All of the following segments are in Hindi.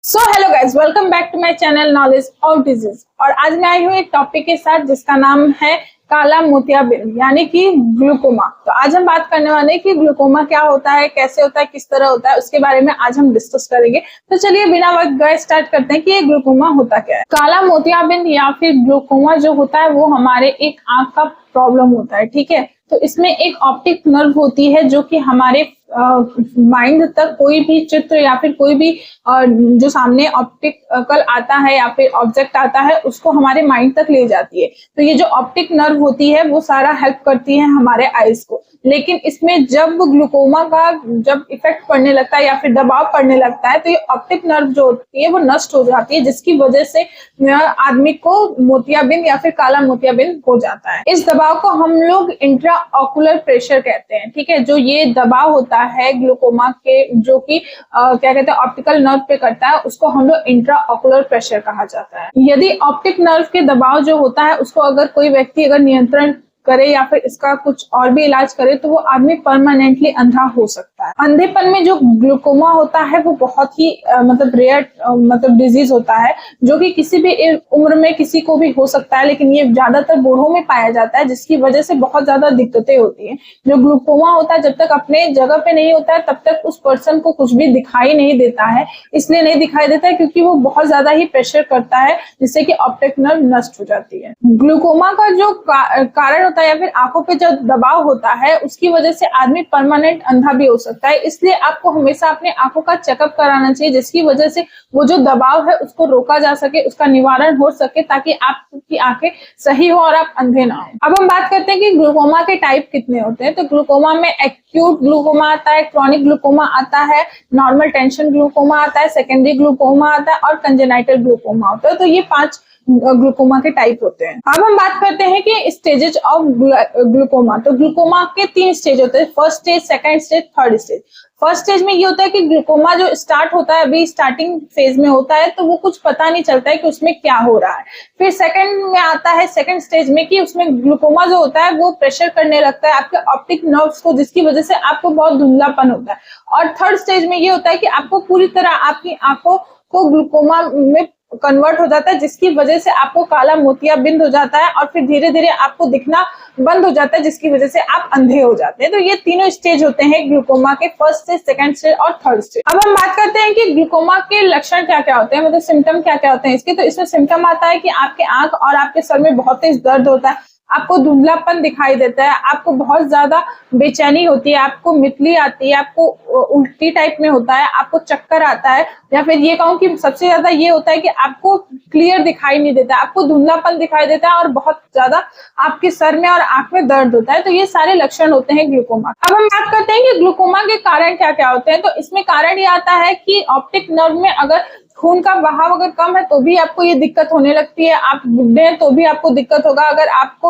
So hello guys, welcome back to my channel knowledge of disease. और आज मैं आई हूँ एक टॉपिक के साथ जिसका नाम है काला मोतियाबिंद यानी कि ग्लूकोमा। तो आज हम बात करने वाले हैं कि ग्लूकोमा क्या होता है, कैसे होता है, किस तरह होता है, उसके बारे में आज हम डिस्कस करेंगे। तो चलिए बिना वक्त गए स्टार्ट करते हैं कि ये ग्लूकोमा होता क्या है। काला मोतियाबिंद या फिर ग्लूकोमा जो होता है वो हमारे एक आंख का प्रॉब्लम होता है, ठीक है। तो इसमें एक ऑप्टिक नर्व होती है जो कि हमारे माइंड तक कोई भी चित्र या फिर कोई भी जो सामने ऑप्टिकल आता है या फिर ऑब्जेक्ट आता है उसको हमारे माइंड तक ले जाती है। तो ये जो ऑप्टिक नर्व होती है वो सारा हेल्प करती है हमारे आईज को। लेकिन इसमें जब ग्लूकोमा का जब इफेक्ट पड़ने लगता है या फिर दबाव पड़ने लगता है तो ये ऑप्टिक नर्व जो होती है वो नष्ट हो जाती है, जिसकी वजह से आदमी को मोतियाबिंद या फिर काला मोतियाबिंद हो जाता है। इस दबाव को हम लोग इंट्रा ऑकुलर प्रेशर कहते हैं, ठीक है। जो ये दबाव होता है ग्लूकोमा के जो कि क्या कहते हैं ऑप्टिकल नर्व पे करता है उसको हम लोग इंट्रा ऑकुलर प्रेशर कहा जाता है। यदि ऑप्टिक नर्व के दबाव जो होता है उसको अगर कोई व्यक्ति अगर नियंत्रण करे या फिर इसका कुछ और भी इलाज करे तो वो आदमी परमानेंटली अंधा हो सकता है। अंधेपन में जो ग्लूकोमा होता है वो बहुत ही मतलब रेयर मतलब डिजीज होता है जो कि किसी भी उम्र में किसी को भी हो सकता है, लेकिन ये ज्यादातर बूढ़ों में पाया जाता है, जिसकी वजह से बहुत ज्यादा दिक्कतें होती हैं। जो ग्लूकोमा होता है जब तक अपने जगह पे नहीं होता है तब तक उस पर्सन को कुछ भी दिखाई नहीं देता है। इसलिए नहीं दिखाई देता है क्योंकि वो बहुत ज्यादा ही प्रेशर करता है जिससे कि ऑप्टिक नर्व नष्ट हो जाती है। ग्लूकोमा का जो कारण होता है या फिर आंखों पे जो दबाव होता है उसकी वजह से आदमी परमानेंट अंधा भी हो सकता है। इसलिए आपको हमेशा अपने आंखों का चेकअप कराना चाहिए जिसकी वजह से वो जो दबाव है उसको रोका जा सके, उसका निवारण हो सके ताकि आपकी आंखें सही हो और आप अंधे ना हो। अब हम बात करते हैं कि ग्लूकोमा के टाइप कितने होते हैं। तो ग्लूकोमा में एक्यूट ग्लूकोमा आता है, क्रॉनिक ग्लूकोमा आता है, नॉर्मल टेंशन ग्लूकोमा आता है, सेकेंडरी ग्लूकोमा आता है और कंजेनाइटल ग्लूकोमा होता है। तो ये 5 ग्लूकोमा के टाइप होते हैं। अब हम बात करते हैं कि स्टेजेस ऑफ ग्लूकोमा। तो ग्लूकोमा के 3 स्टेज होते हैं, first stage, second stage, third stage. First stage में ये होता है कि ग्लूकोमा जो स्टार्ट होता है अभी स्टार्टिंग फेज में होता है तो वो कुछ पता नहीं चलता है कि उसमें क्या हो रहा है। फिर सेकंड में आता है सेकंड स्टेज में कि उसमें ग्लूकोमा जो होता है वो प्रेशर करने लगता है आपके ऑप्टिक नर्व्स को, जिसकी वजह से आपको बहुत धुंधलापन होता है। और थर्ड स्टेज में ये होता है कि आपको पूरी तरह आपकी आंखों को ग्लूकोमा में कन्वर्ट हो जाता है, जिसकी वजह से आपको काला मोतियाबिंद हो जाता है और फिर धीरे धीरे आपको दिखना बंद हो जाता है, जिसकी वजह से आप अंधे हो जाते हैं। तो ये तीनों स्टेज होते हैं ग्लूकोमा के, फर्स्ट स्टेज, सेकंड स्टेज और थर्ड स्टेज। अब हम बात करते हैं कि ग्लूकोमा के लक्षण क्या क्या होते हैं, मतलब सिम्टम क्या क्या होते हैं इसके। तो इसमें सिम्टम आता है कि आपके आंख और आपके सर में बहुत तेज दर्द होता है, आपको धुंधलापन दिखाई देता है, आपको बहुत ज्यादा बेचैनी होती है, आपको मितली आती है, आपको उल्टी टाइप में होता है, आपको चक्कर आता है, या फिर ये कहूँ कि सबसे ज्यादा ये होता है कि आपको क्लियर दिखाई नहीं देता, आपको धुंधलापन दिखाई देता है और बहुत ज्यादा आपके सर में और आंख में दर्द होता है। तो ये सारे लक्षण होते हैं ग्लूकोमा। अब हम बात करते हैं कि ग्लूकोमा के कारण क्या क्या होते हैं। तो इसमें कारण ये आता है कि ऑप्टिक नर्व में अगर खून का बहाव अगर कम है तो भी आपको ये दिक्कत होने लगती है, आप बुढ़े हैं तो भी आपको दिक्कत होगा, अगर आपको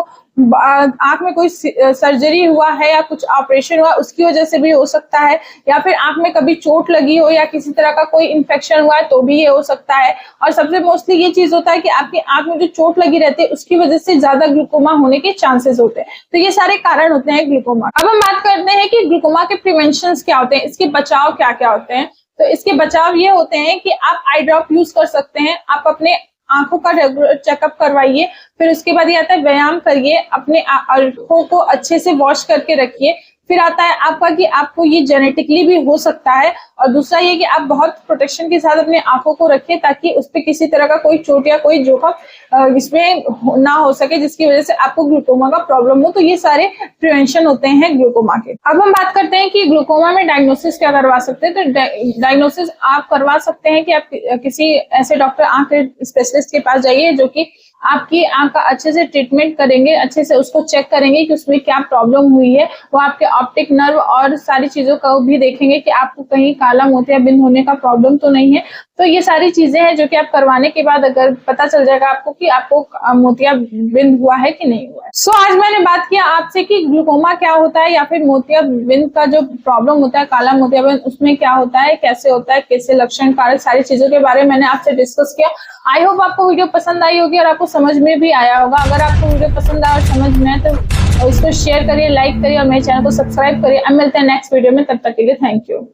आंख में कोई सर्जरी हुआ है या कुछ ऑपरेशन हुआ उसकी वजह से भी हो सकता है, या फिर आंख में कभी चोट लगी हो या किसी तरह का कोई इन्फेक्शन हुआ है तो भी ये हो सकता है। और सबसे मोस्टली ये चीज होता है कि आपकी आंख में जो चोट लगी रहती है उसकी वजह से ज्यादा ग्लूकोमा होने के चांसेस होते हैं। तो ये सारे कारण होते हैं ग्लूकोमा। अब हम बात करते हैं कि ग्लूकोमा के प्रिवेंशन क्या होते हैं, इसके बचाव क्या क्या होते हैं। तो इसके बचाव ये होते हैं कि आप आई ड्रॉप यूज कर सकते हैं, आप अपने आंखों का रेगुलर चेकअप करवाइए। फिर उसके बाद ये आता है व्यायाम करिए, अपने आंखों को अच्छे से वॉश करके रखिए। फिर आता है आपका कि आपको ये जेनेटिकली भी हो सकता है, और दूसरा ये कि आप बहुत प्रोटेक्शन के साथ अपने आंखों को रखिए ताकि उस पर किसी तरह का कोई चोट या कोई जोखिम इसमें ना हो सके जिसकी वजह से आपको ग्लूकोमा का प्रॉब्लम हो। तो ये सारे प्रिवेंशन होते हैं ग्लूकोमा के। अब हम बात करते हैं कि ग्लूकोमा में डायग्नोसिस क्या करवा सकते हैं। तो डायग्नोसिस आप करवा सकते हैं कि आप किसी ऐसे डॉक्टर, आंख स्पेशलिस्ट के पास जाइए जो कि आपकी आंख का अच्छे से ट्रीटमेंट करेंगे, अच्छे से उसको चेक करेंगे कि उसमें क्या प्रॉब्लम हुई है। वो आपके ऑप्टिक नर्व और सारी चीजों को भी देखेंगे कि आपको कहीं काला मोतियाबिंद होने का प्रॉब्लम तो नहीं है। तो ये सारी चीजें हैं जो कि आप करवाने के बाद अगर पता चल जाएगा आपको कि आपको मोतियाबिंद हुआ है कि नहीं हुआ है। सो आज मैंने बात किया आपसे कि ग्लूकोमा क्या होता है या फिर मोतियाबिंद का जो प्रॉब्लम होता है, काला मोतियाबिंद, उसमें क्या होता है, कैसे होता है, कैसे लक्षण, कारक, सारी चीजों के बारे में मैंने आपसे डिस्कस किया। आई होप आपको वीडियो पसंद आई होगी और आपको समझ में भी आया होगा। अगर आपको वीडियो पसंद आया और समझ में आए तो इसको शेयर करिए, लाइक करिए और मेरे चैनल को सब्सक्राइब करिए। अब मिलते हैं नेक्स्ट वीडियो में, तब तक के लिए थैंक यू।